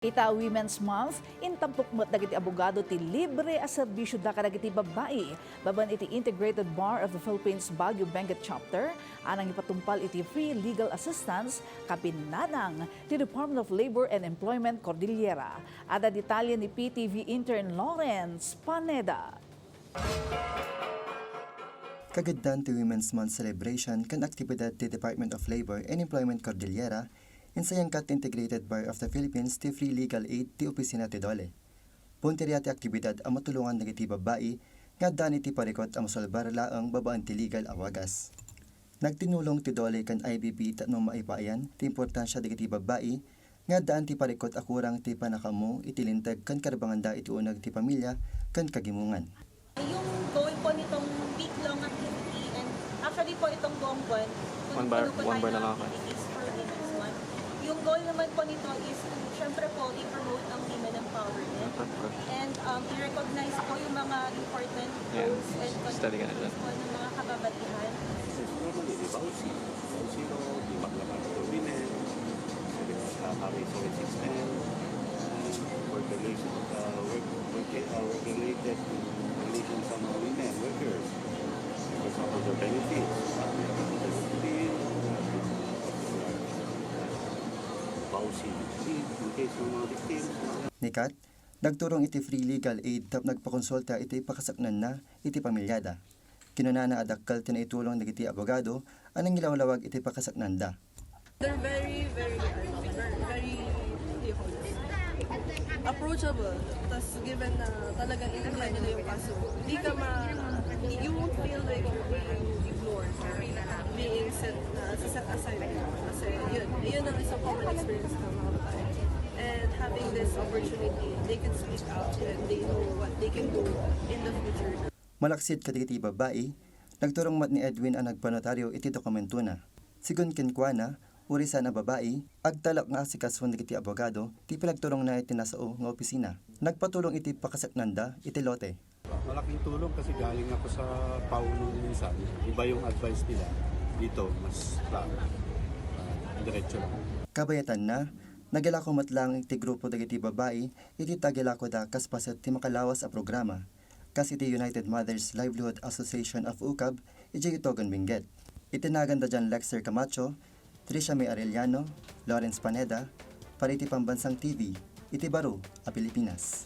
Ita Women's Month, in tampok mo't dagiti abogado ti libre a serbisyo da kadagiti babbai. Baban iti Integrated Bar of the Philippines-Baguio Benguet Chapter, anang ipatumpal iti free legal assistance kapinanang ti Department of Labor and Employment Cordillera. Ada detalye ni PTV intern Lawrence Paneda. Kagiddan ti Women's Month celebration kan aktibidad ti Department of Labor and Employment Cordillera, insayangkat Integrated Bar of the Philippines ti free legal aid ti opisina ti DOLE. Punteriya ti aktibidad ang matulungan dagiti babbai nga dani ti parikot ang masolbar laang babaan ti legal awagas. Nagtinulong ti DOLE kan IBP tanong maipaayan ti importansya dagiti babbai nga daan ti parikot akurang ti panakamu itilintag kan karbanganda iti unag ti pamilya kan kagimungan. Yung goal po nitong week-long activity, and actually po itong buong buwan, one bar na lang ako. Yung goal naman po nito is, syempre po, i-promote ang women empowerment and i-recognize po yung mga important goals and contributions po ng mga kababaihan. Normally, di bausi no, di maklaman for women, resource system, work-related relations sa mga women, workers, for example, their benefits, Nikat, nagturong iti free legal aid tap nagpakonsulta iti pakasaknan na iti pamilyada. Kinunana adakkel tinaitulong dagiti abogado anang gilawlawag iti pakasaknan da. They're very approachable. Tas given na talagang inakay nila yung kaso, you won't feel like you're being ignored or being set aside. Kasi yun ang isang common experience ng mga babae. And having this opportunity, they can speak out and they know what they can do in the future. Malaksid kadagiti babae, nagturong mat ni Edwin ang nagpanotaryo iti dokumento na. Sigun kenkwana, urisan na babae, agtalak nga asikason dagiti abogado, ti pinagturong na iti nasao nga opisina. Nagpatulong iti pakasaknanda iti lote. Malaking tulong kasi galing ako sa pauno minsan. Iba yung advice nila. Dito, mas diretso lang. Kabayatan na, nagilako matlang iti grupo dagiti babae, iti tagilako da kaspaset ti makalawas a programa. Kasi iti United Mothers Livelihood Association of UCAB, iti Itogon Benguet. Itinaganda dyan Lexer Camacho, Trisha May Arellano, Lawrence Paneda, para iti Pambansang TV, iti Baro, a Pilipinas.